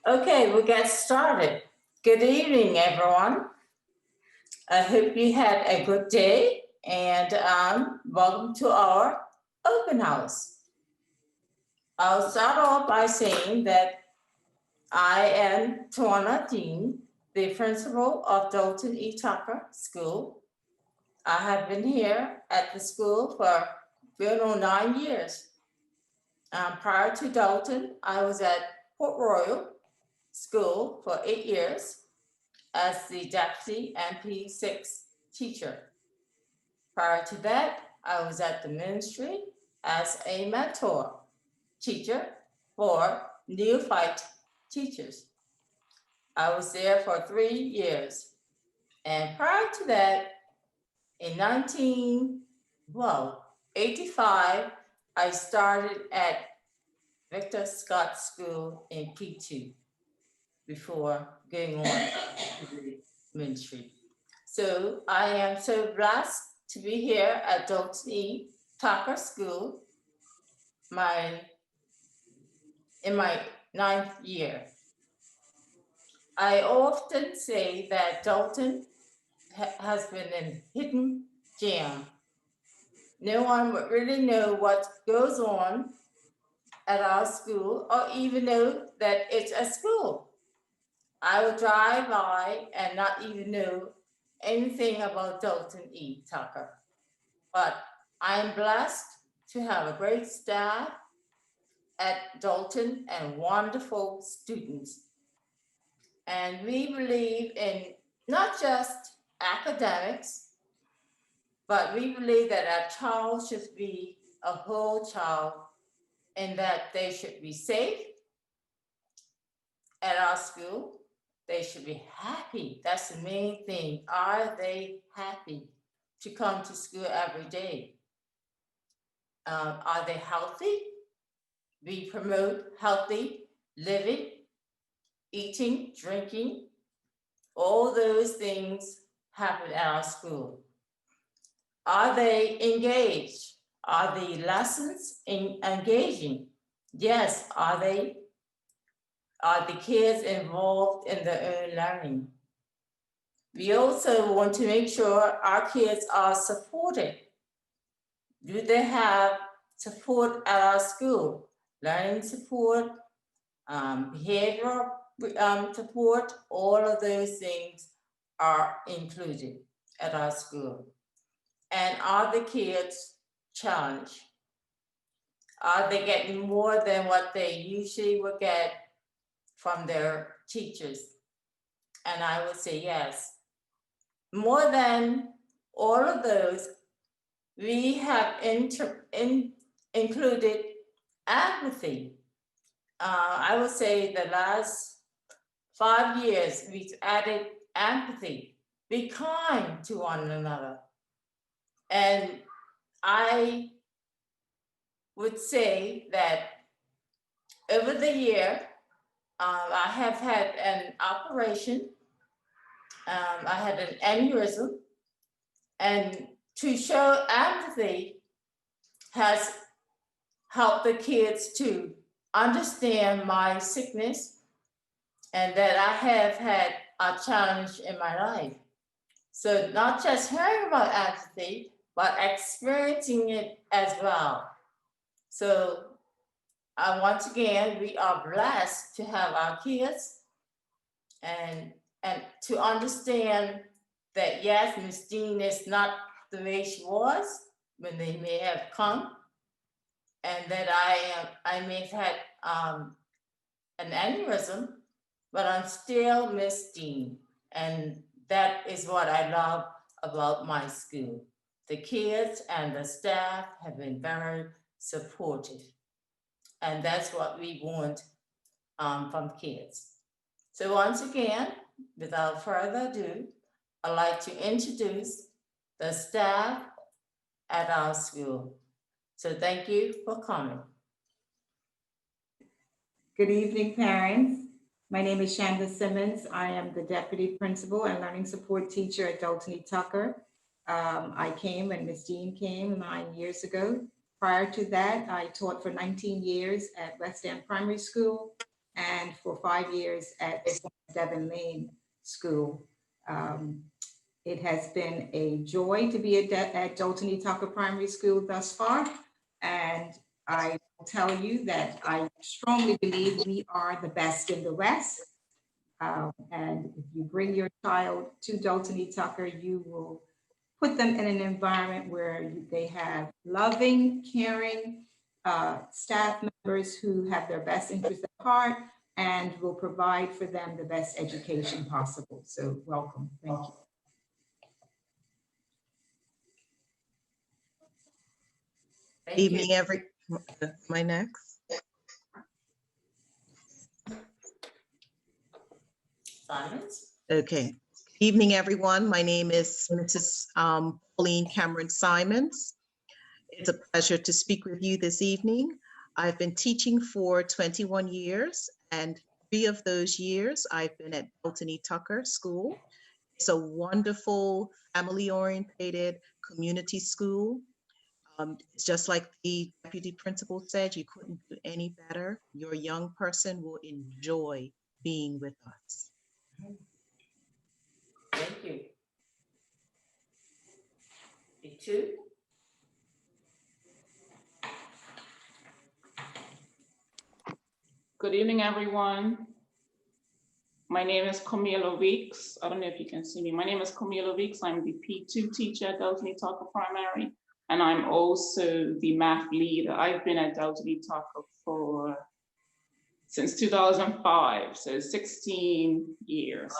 Okay, we'll get started. Good evening, everyone. I hope you had a good day and welcome to our open house. I'll start off by saying that I am Tawana Dean, the principal of Dalton E. Tucker School. I have been here at the school for going on 9 years. Prior to Dalton, I was at Port Royal School for 8 years as the deputy MP6 teacher. Prior to that, I was at the ministry as a mentor teacher for neophyte teachers. I was there for 3 years. And prior to that, in 1985, I started at Victor Scott School in P2 before going on to the ministry. So I am so blessed to be here at Dalton E. Tucker School in my 9th year. I often say that Dalton has been a hidden gem. No one would really know what goes on at our school or even know that it's a school. I would drive by and not even know anything about Dalton E. Tucker. But I'm blessed to have a great staff at Dalton and wonderful students. And we believe in not just academics, but we believe that our child should be a whole child and that they should be safe at our school. They should be happy. That's the main thing. Are they happy to come to school every day? Are they healthy? We promote healthy living, eating, drinking. All those things happen at our school. Are they engaged? Are the lessons engaging? Yes. Are the kids involved in their own learning? We also want to make sure our kids are supported. Do they have support at our school? Learning support, behavioral support, all of those things are included at our school. And are the kids challenged? Are they getting more than what they usually would get from their teachers? And I would say yes. More than all of those, we have included empathy. I would say the last 5 years, we've added empathy. Be kind to one another. And I would say that over the year, I have had an operation. I had an aneurysm, and to show empathy has helped the kids to understand my sickness and that I have had a challenge in my life. So not just hearing about empathy, but experiencing it as well. So once again, we are blessed to have our kids and to understand that yes, Miss Dean is not the way she was when they may have come, and that I may have had an aneurysm, but I'm still Miss Dean, and that is what I love about my school. The kids and the staff have been very supportive, and that's what we want from kids. So once again, without further ado, I'd like to introduce the staff at our school. So thank you for coming. Good evening, parents. My name is Shanda Simmons. I am the Deputy Principal and Learning Support Teacher at Dalton E. Tucker. I came when Ms. Dean came 9 years ago. Prior to that, I taught for 19 years at West End Primary School and for 5 years at Devon Lane School. It has been a joy to be at Dalton E. Tucker Primary School thus far. And I will tell you that I strongly believe we are the best in the West. And if you bring your child to Dalton E. Tucker, you will put them in an environment where they have loving, caring staff members who have their best interests at heart and will provide for them the best education possible. So welcome. Thank you. Evening, my next. Simons? Okay. Evening, everyone. My name is Mrs. Colleen Cameron Simons. It's a pleasure to speak with you this evening. I've been teaching for 21 years, and 3 of those years I've been at Dalton E. Tucker School. It's a wonderful, family-oriented community school. It's just like the deputy principal said, you couldn't do any better. Your young person will enjoy being with us. Thank you. P2? Good evening, everyone. My name is Camila Weeks. I don't know if you can see me. My name is Camila Weeks. I'm the P2 teacher at Dalton E. Tucker Primary, and I'm also the math leader. I've been at Dalton E. Tucker since 2005, so 16 years.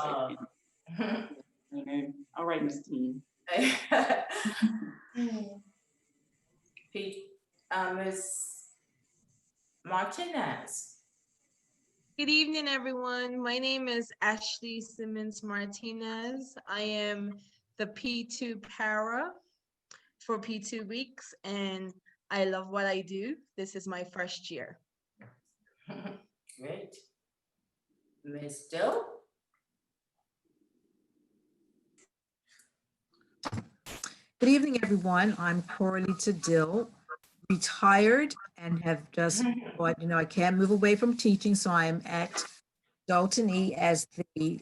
You know, all right, Ms. Dean. Ms. Martinez. Good evening, everyone. My name is Ashley Simmons Martinez. I am the P2 para for P2 weeks, and I love what I do. This is my first year. Great. Ms. Dill? Good evening, everyone. I'm Corlita Dill, retired and have just thought, I can't move away from teaching, so I'm at Dalton E as the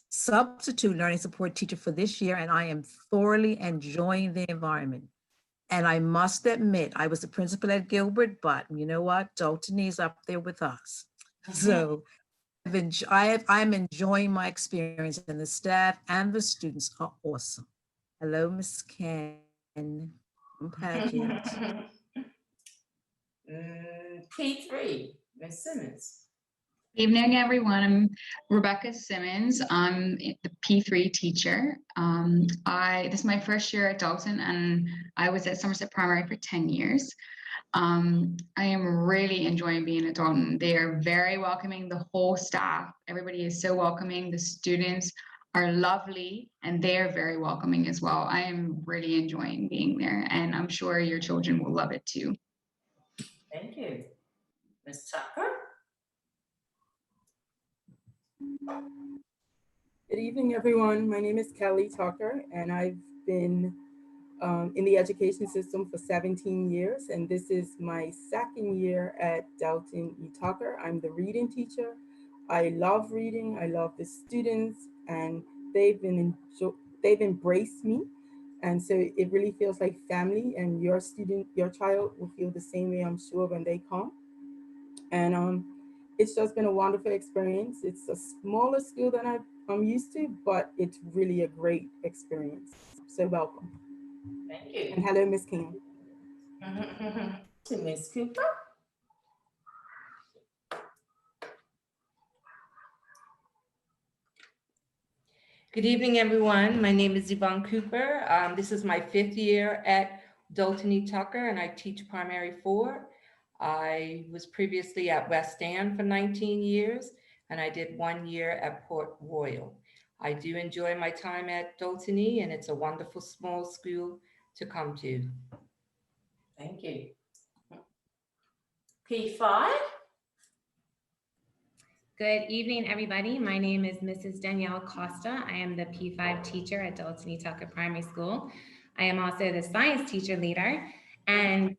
substitute learning support teacher for this year, and I am thoroughly enjoying the environment. And I must admit, I was the principal at Gilbert, but you know what? Dalton E is up there with us. So I'm enjoying my experience, and the staff and the students are awesome. Hello, Miss Ken. I'm Paget. P3, Ms. Simmons. Evening, everyone. I'm Rebecca Simmons. I'm the P3 teacher. This is my first year at Dalton, and I was at Somerset Primary for 10 years. I am really enjoying being at Dalton. They are very welcoming, the whole staff. Everybody is so welcoming. The students are lovely, and they are very welcoming as well. I am really enjoying being there, and I'm sure your children will love it too. Thank you. Ms. Tucker? Good evening, everyone. My name is Kelly Tucker, and I've been in the education system for 17 years, and this is my 2nd year at Dalton E. Tucker. I'm the reading teacher. I love reading. I love the students, and they've embraced me, and so it really feels like family. And your child will feel the same way, I'm sure, when they come. And it's just been a wonderful experience. It's a smaller school than I'm used to, but it's really a great experience. So welcome. Thank you. And hello, Ms. King. To Ms. Cooper? Good evening, everyone. My name is Yvonne Cooper. This is my 5th year at Dalton E. Tucker, and I teach primary 4. I was previously at West End for 19 years, and I did 1 year at Port Royal. I do enjoy my time at Dalton E, and it's a wonderful small school to come to. Thank you. P5? Good evening, everybody. My name is Mrs. Danielle Costa. I am the P5 teacher at Dalton E. Tucker Primary School. I am also the science teacher leader and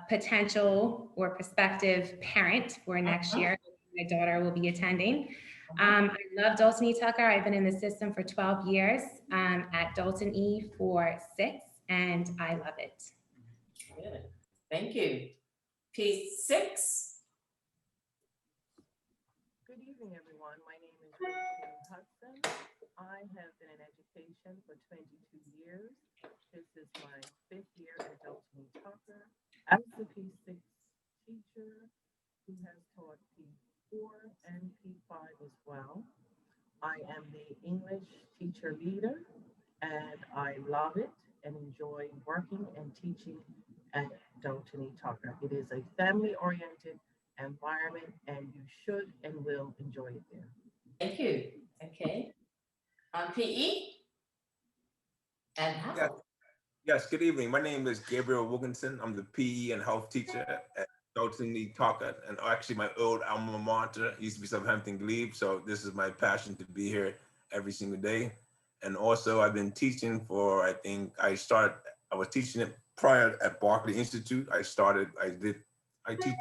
potential or prospective parent for next year my daughter will be attending. I love Dalton E. Tucker. I've been in the system for 12 years, at Dalton E for 6, and I love it. Good. Thank you. P6. Good evening, everyone. My name is Rachel Hudson. I have been in education for 22 years. This is my 5th year at Dalton E. Tucker as a P6 teacher who has taught P4 and P5 as well. I am the English teacher leader, and I love it and enjoy working and teaching at Dalton E. Tucker. It is a family-oriented environment, and you should and will enjoy it there. Thank you. Okay. PE? And how? Yes. Yes, good evening. My name is Gabriel Wilkinson. I'm the PE and health teacher at Dalton E. Tucker, and actually my old alma mater used to be Southampton Glebe, so this is my passion to be here every single day. And also I've been teaching for, I was teaching it prior at Barclay Institute. I teach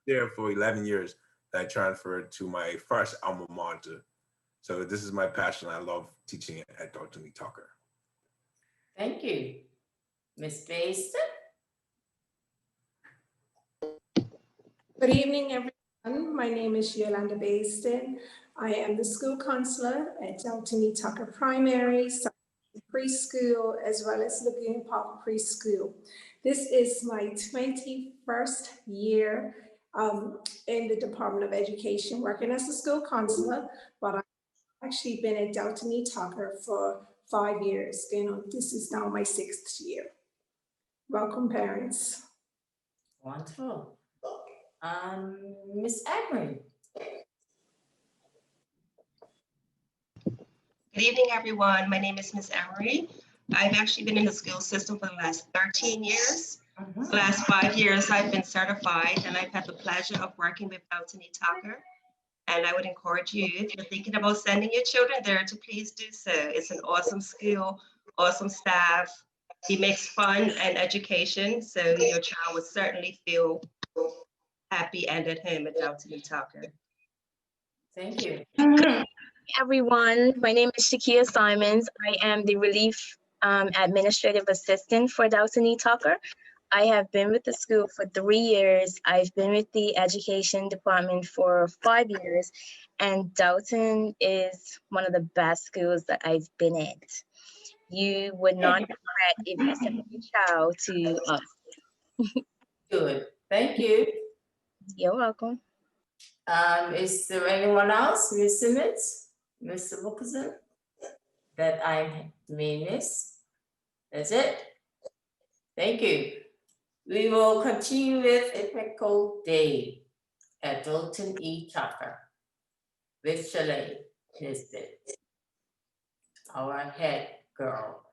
there for 11 years. I transferred to my first alma mater. So this is my passion. I love teaching at Dalton E. Tucker. Thank you. Ms. Bastin? Good evening, everyone. My name is Yolanda Bastin. I am the school counselor at Dalton E. Tucker Primary, Preschool, as well as Lagoon Park Preschool. This is my 21st year in the Department of Education working as a school counselor, but I've actually been at Dalton E. Tucker for 5 years. This is now my 6th year. Welcome, parents. Wonderful. Ms. Emery. Good evening, everyone. My name is Ms. Emery. I've actually been in the school system for the last 13 years. The last 5 years, I've been certified, and I've had the pleasure of working with Dalton E. Tucker. And I would encourage you, if you're thinking about sending your children there, to please do so. It's an awesome school, awesome staff. He makes fun and education, so your child would certainly feel happy and at home at Dalton E. Tucker. Thank you. Everyone, my name is Shakira Simons. I am the Relief Administrative Assistant for Dalton E. Tucker. I have been with the school for 3 years. I've been with the Education Department for 5 years, and Dalton is one of the best schools that I've been at. You would not regret if you send your child to us. Good. Thank you. You're welcome. Is there anyone else, Ms. Simmons, Mr. Wilkinson, that I may miss? That's it. Thank you. We will continue with Epical Day at Dalton E. Tucker with Shelley Nisbet, our head girl.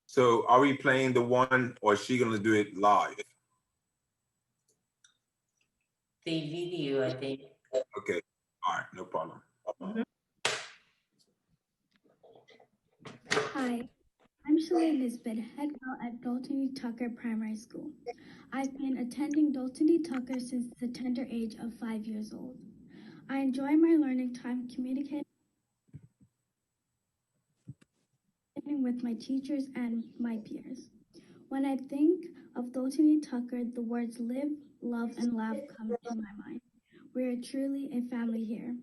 So are we playing the one, or is she gonna do it live? The video, I think. Okay, all right, no problem. Hi, I'm Shelley Nisbet, head girl at Dalton E. Tucker Primary School. I've been attending Dalton E. Tucker since the tender age of 5 years old. I enjoy my learning time communicating with my teachers and my peers. When I think of Dalton E. Tucker, the words live, love, and laugh come to my mind. We are truly a family here.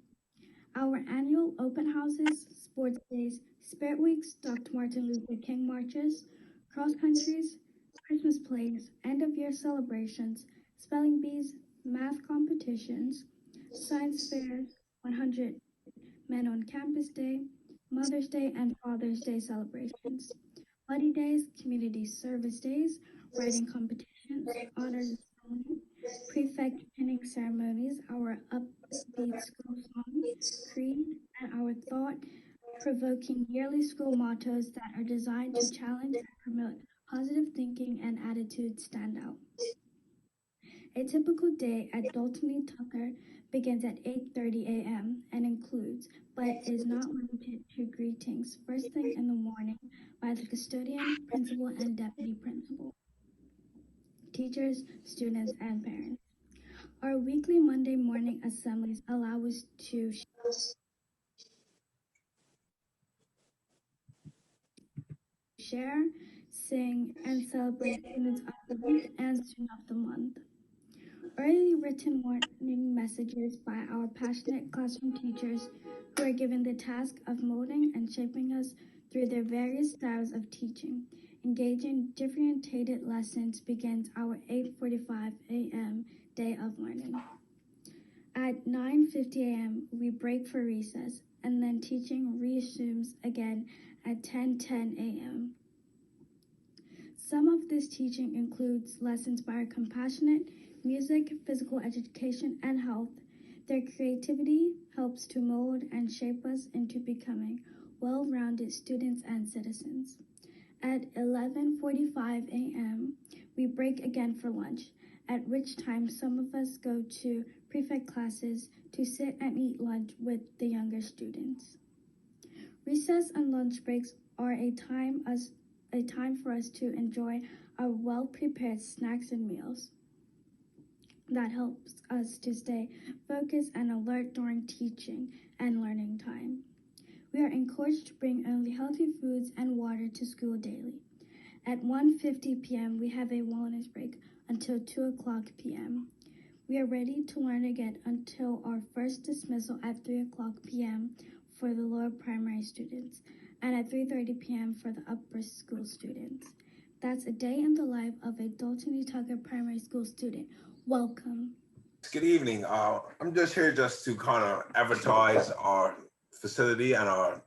Our annual open houses, sports days, spirit weeks, Dr. Martin Luther King marches, cross countries, Christmas plays, end of year celebrations, spelling bees, math competitions, science fairs, 100 Men on Campus Day, Mother's Day and Father's Day celebrations, buddy days, community service days, writing competitions, honors ceremony, prefect pinning ceremonies, our upbeat school song, creed, and our thought-provoking yearly school mottos that are designed to challenge and promote positive thinking and attitudes stand out. A typical day at Dalton E. Tucker begins at 8:30 a.m. and includes, but is not limited to, greetings first thing in the morning by the custodian, principal, and deputy principal, teachers, students, and parents. Our weekly Monday morning assemblies allow us to share, sing, and celebrate students of the week and student of the month. Early written warning messages by our passionate classroom teachers who are given the task of molding and shaping us through their various styles of teaching. Engaging differentiated lessons begins our 8:45 a.m. day of learning. At 9:50 a.m., we break for recess, and then teaching resumes again at 10:10 a.m. Some of this teaching includes lessons by our compassionate music, physical education, and health. Their creativity helps to mold and shape us into becoming well-rounded students and citizens. At 11:45 a.m., we break again for lunch, at which time some of us go to prefect classes to sit and eat lunch with the younger students. Recess and lunch breaks are a time for us to enjoy our well-prepared snacks and meals. That helps us to stay focused and alert during teaching and learning time. We are encouraged to bring only healthy foods and water to school daily. At 1:50 p.m., we have a wellness break until 2:00 p.m. We are ready to learn again until our first dismissal at 3:00 p.m. for the lower primary students, and at 3:30 p.m. for the upper school students. That's a day in the life of a Dalton E. Tucker Primary School student. Welcome. Good evening. I'm just here just to kind of advertise our facility and our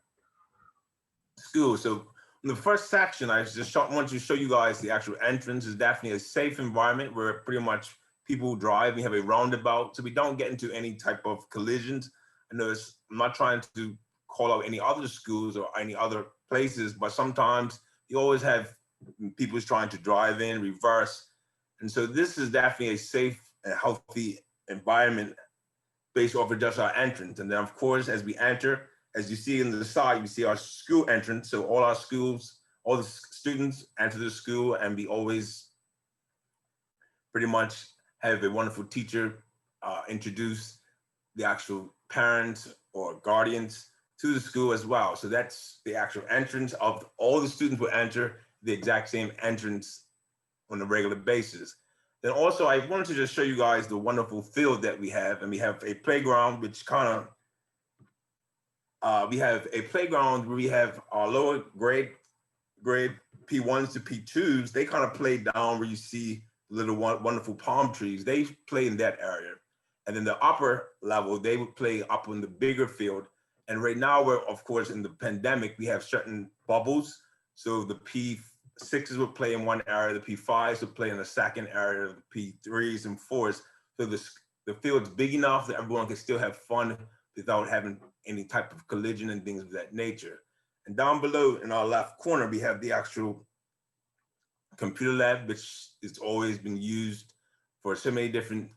school. So in the first section, I just want to show you guys the actual entrance. Is definitely a safe environment where pretty much people drive. We have a roundabout, so we don't get into any type of collisions. I know I'm not trying to call out any other schools or any other places, but sometimes you always have people trying to drive in, reverse. And so this is definitely a safe and healthy environment based off of just our entrance. And then of course, as we enter, as you see in the side, you see our school entrance. So all our schools, all the students enter the school, and we always pretty much have a wonderful teacher introduce the actual parents or guardians to the school as well. So that's the actual entrance of all the students will enter the exact same entrance on a regular basis. Then also I wanted to just show you guys the wonderful field that we have, and we have a playground which kind of, we have a playground where we have our lower grade P1s to P2s. They kind of play down where you see little wonderful palm trees. They play in that area. And then the upper level, they would play up on the bigger field. And right now we're, of course, in the pandemic, we have certain bubbles. So the P6s would play in one area, the P5s would play in the second area, the P3s and 4s. So the field's big enough that everyone can still have fun without having any type of collision and things of that nature. And down below in our left corner, we have the actual computer lab, which has always been used for so many different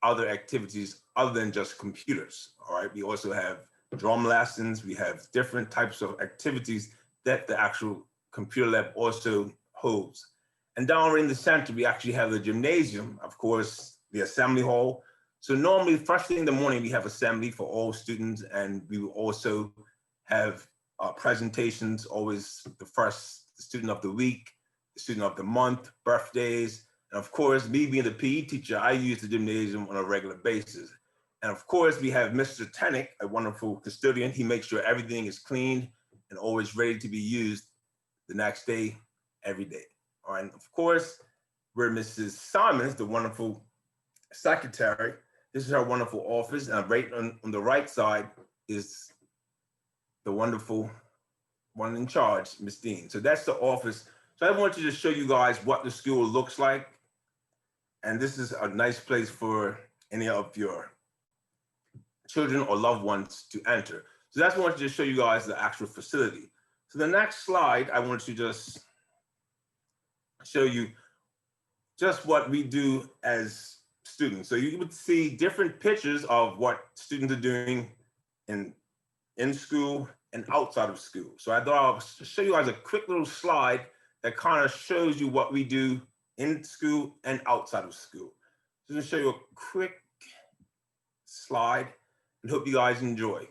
other activities other than just computers. All right, we also have drum lessons, we have different types of activities that the actual computer lab also holds. And down in the center, we actually have the gymnasium, of course, the assembly hall. So normally first thing in the morning, we have assembly for all students, and we will also have presentations, always the first student of the week, the student of the month, birthdays. And of course, me being the PE teacher, I use the gymnasium on a regular basis. And of course, we have Mr. Tenick, a wonderful custodian. He makes sure everything is clean and always ready to be used the next day, every day. All right, and of course, we're Mrs. Simons, the wonderful secretary. This is her wonderful office. And right on the right side is the wonderful one in charge, Miss Dean. So that's the office. So I want to just show you guys what the school looks like. And this is a nice place for any of your children or loved ones to enter. So that's what I wanted to show you guys the actual facility. So the next slide, I want to just show you just what we do as students. So you would see different pictures of what students are doing in school and outside of school. So I thought I'll show you guys a quick little slide that kind of shows you what we do in school and outside of school. Just to show you a quick slide, and hope you guys enjoy.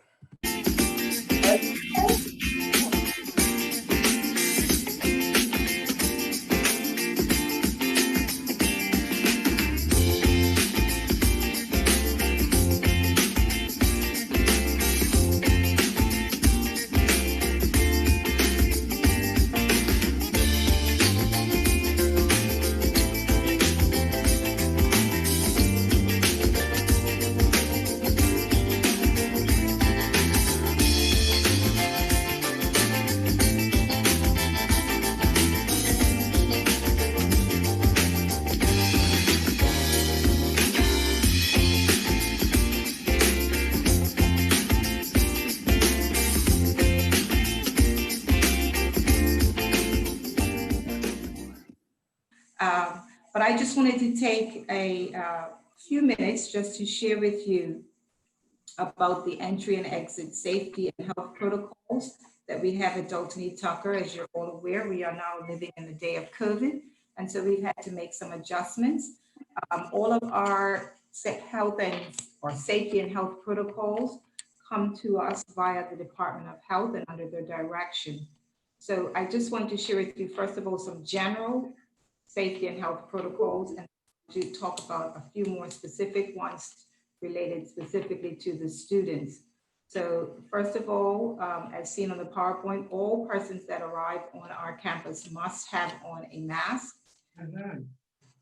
But I just wanted to take a few minutes just to share with you about the entry and exit safety and health protocols that we have at Dalton E. Tucker. As you're all aware, we are now living in the day of COVID, and so we've had to make some adjustments. All of our health and or safety and health protocols come to us via the Department of Health and under their direction. So I just want to share with you, first of all, some general safety and health protocols, and to talk about a few more specific ones related specifically to the students. So first of all, as seen on the PowerPoint, all persons that arrive on our campus must have on a mask.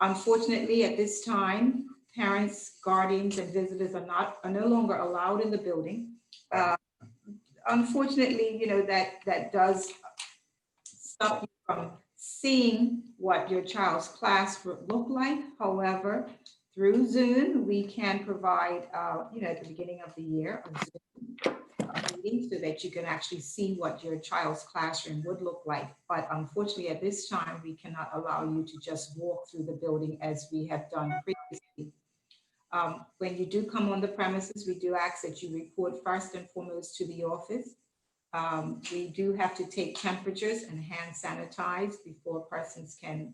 Unfortunately, at this time, parents, guardians, and visitors are no longer allowed in the building. Unfortunately, you know, that does stop you from seeing what your child's class would look like. However, through Zoom, we can provide, you know, at the beginning of the year, a Zoom meeting so that you can actually see what your child's classroom would look like. But unfortunately, at this time, we cannot allow you to just walk through the building as we have done previously. When you do come on the premises, we do ask that you report first and foremost to the office. We do have to take temperatures and hand sanitize before persons can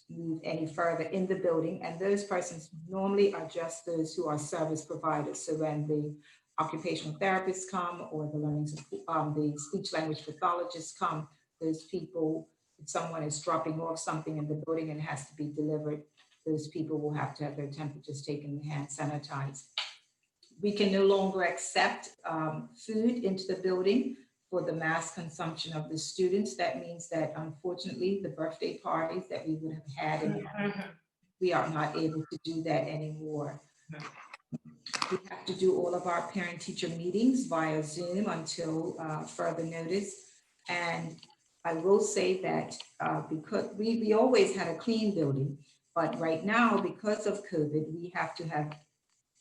move any further in the building. And those persons normally are just those who are service providers. So when the occupational therapists come or the speech language pathologists come, those people, if someone is dropping off something in the building and has to be delivered, those people will have to have their temperatures taken and hand sanitized. We can no longer accept food into the building for the mass consumption of the students. That means that unfortunately, the birthday parties that we would have had, we are not able to do that anymore. We have to do all of our parent-teacher meetings via Zoom until further notice. And I will say that because we always had a clean building, but right now, because of COVID, we have to have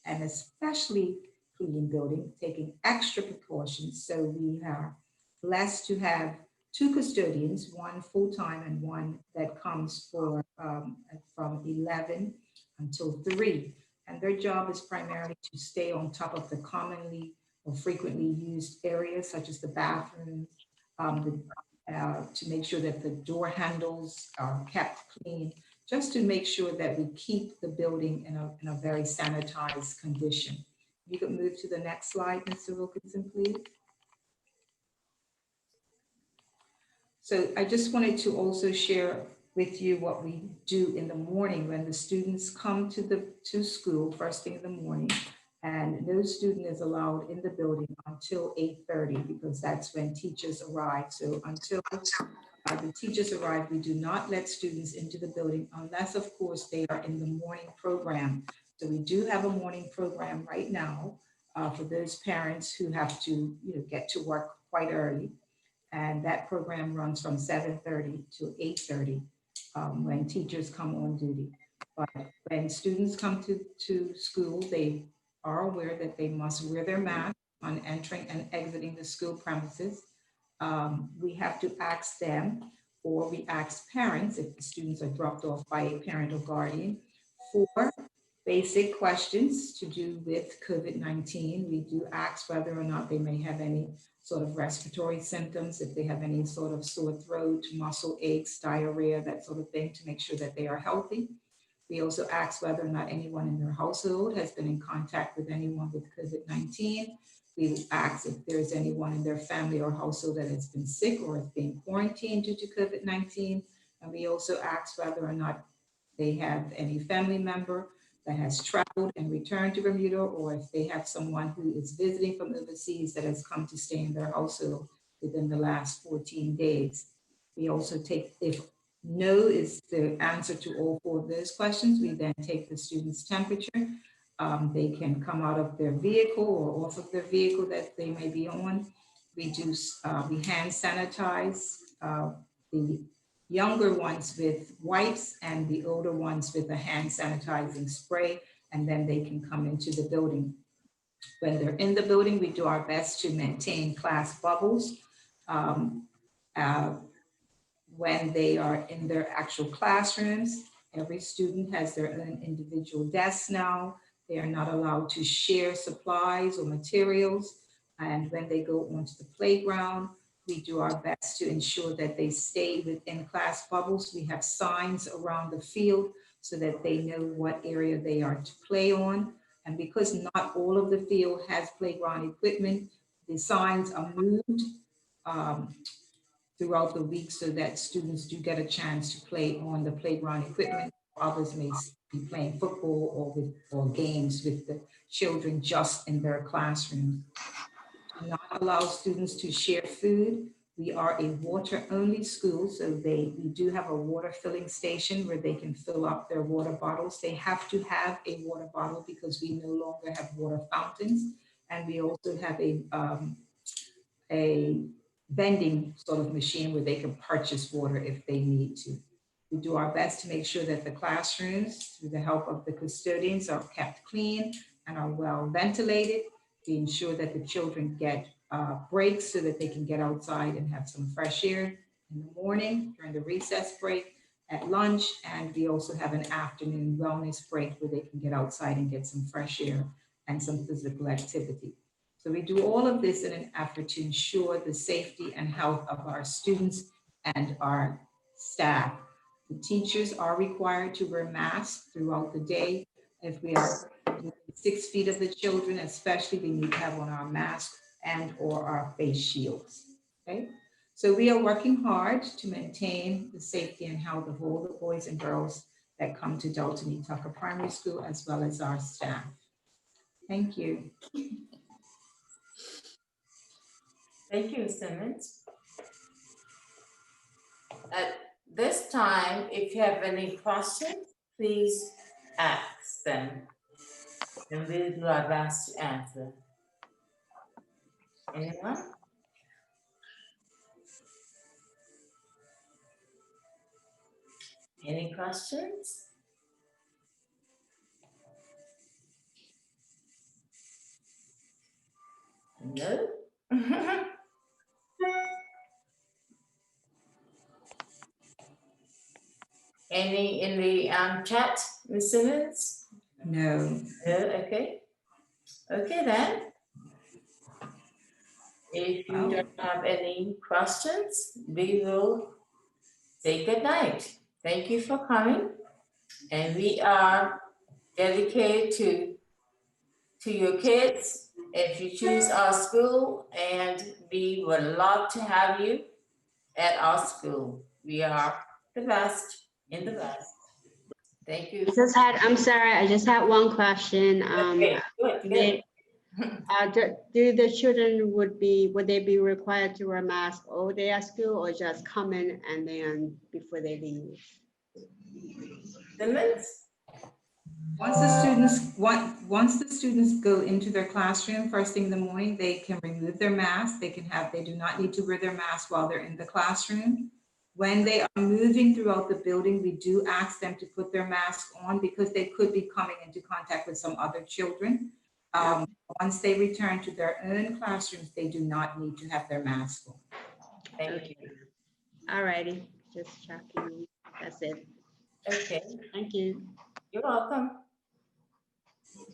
an especially clean building, taking extra precautions. So we are blessed to have 2 custodians, one full-time and one that comes for from 11 until 3. And their job is primarily to stay on top of the commonly or frequently used areas, such as the bathroom, to make sure that the door handles are kept clean, just to make sure that we keep the building in a very sanitized condition. You could move to the next slide, Mr. Wilkinson, please. So I just wanted to also share with you what we do in the morning when the students come to school first thing in the morning, and no student is allowed in the building until 8:30 because that's when teachers arrive. So until the teachers arrive, we do not let students into the building unless, of course, they are in the morning program. So we do have a morning program right now for those parents who have to, get to work quite early. And that program runs from 7:30 to 8:30 when teachers come on duty. But when students come to school, they are aware that they must wear their mask on entering and exiting the school premises. We have to ask them, or we ask parents, if the students are dropped off by a parent or guardian, for basic questions to do with COVID-19. We do ask whether or not they may have any sort of respiratory symptoms, if they have any sort of sore throat, muscle aches, diarrhea, that sort of thing, to make sure that they are healthy. We also ask whether or not anyone in their household has been in contact with anyone with COVID-19. We ask if there's anyone in their family or household that has been sick or is being quarantined due to COVID-19. And we also ask whether or not they have any family member that has traveled and returned to Bermuda, or if they have someone who is visiting from overseas that has come to stay in their household within the last 14 days. We also take, if no is the answer to all 4 of those questions, we then take the student's temperature. They can come out of their vehicle or off of their vehicle that they may be on. We hand sanitize the younger ones with wipes and the older ones with a hand sanitizing spray, and then they can come into the building. When they're in the building, we do our best to maintain class bubbles. When they are in their actual classrooms, every student has their own individual desk now. They are not allowed to share supplies or materials. And when they go onto the playground, we do our best to ensure that they stay within class bubbles. We have signs around the field so that they know what area they are to play on. And because not all of the field has playground equipment, the signs are moved throughout the week so that students do get a chance to play on the playground equipment. Others may be playing football or games with the children just in their classroom. Do not allow students to share food. We are a water-only school, so we do have a water filling station where they can fill up their water bottles. They have to have a water bottle because we no longer have water fountains. And we also have a vending sort of machine where they can purchase water if they need to. We do our best to make sure that the classrooms, through the help of the custodians, are kept clean and are well ventilated. We ensure that the children get breaks so that they can get outside and have some fresh air in the morning during the recess break, at lunch, and we also have an afternoon wellness break where they can get outside and get some fresh air and some physical activity. So we do all of this in an effort to ensure the safety and health of our students and our staff. The teachers are required to wear masks throughout the day. If we are within 6 feet of the children, especially, we need to have on our masks and or our face shields, okay? So we are working hard to maintain the safety and health of all the boys and girls that come to Dalton E. Tucker Primary School, as well as our staff. Thank you. Thank you, Simmons. At this time, if you have any questions, please ask them, and we'll do our best to answer. Anyone? Any questions? No? Any in the chat, Ms. Simmons? No. No, okay. Okay then. If you don't have any questions, we will say good night. Thank you for coming. And we are dedicated to your kids if you choose our school, and we would love to have you at our school. We are the best in the best. Thank you. I'm sorry, I just had one question. Okay, good. Do the children would they be required to wear a mask all day at school, or just come in and then before they leave? Simmons? Once the students go into their classroom first thing in the morning, they can remove their mask. They do not need to wear their mask while they're in the classroom. When they are moving throughout the building, we do ask them to put their mask on because they could be coming into contact with some other children. Once they return to their own classrooms, they do not need to have their mask on. Thank you. All righty, just checking. That's it. Okay. Thank you. You're welcome.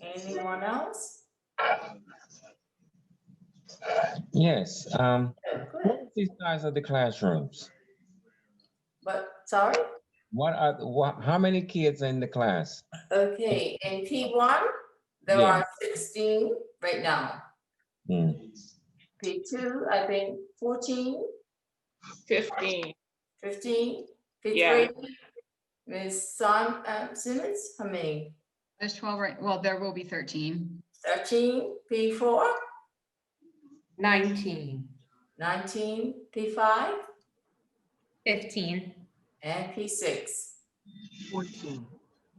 Anyone else? Yes. What is the size of the classrooms? But sorry? How many kids in the class? Okay, in P1, there Yeah. are 16 right now. Hmm. P2, I think 14, 15. 15, P3, Yeah. Ms. Simmons, how many? There's 12, right? Well, there will be 13. 13, P4, 19. 19, P5, 15. and P6. 14.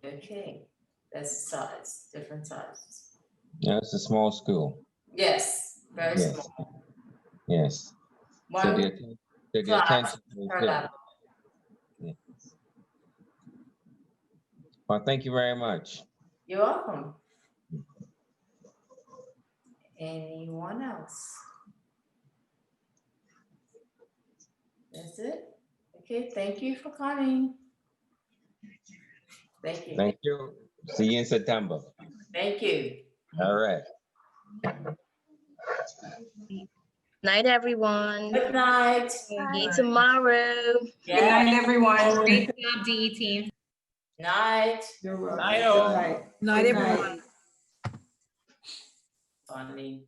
Okay, that's the size, different sizes. Yeah, it's a small school. Yes, very Yes. small. Yes. So One the class attention is per there. level. Yeah. Well, thank you very much. You're welcome. Anyone else? That's it? Okay, thank you for coming. Thank you. Thank you. See you in September. Thank you. All right. Night, everyone. Good night. See you tomorrow. Good night, everyone. Great job, DE team. Night. You're welcome. Night, Good all. night. Night, Good everyone. Funny.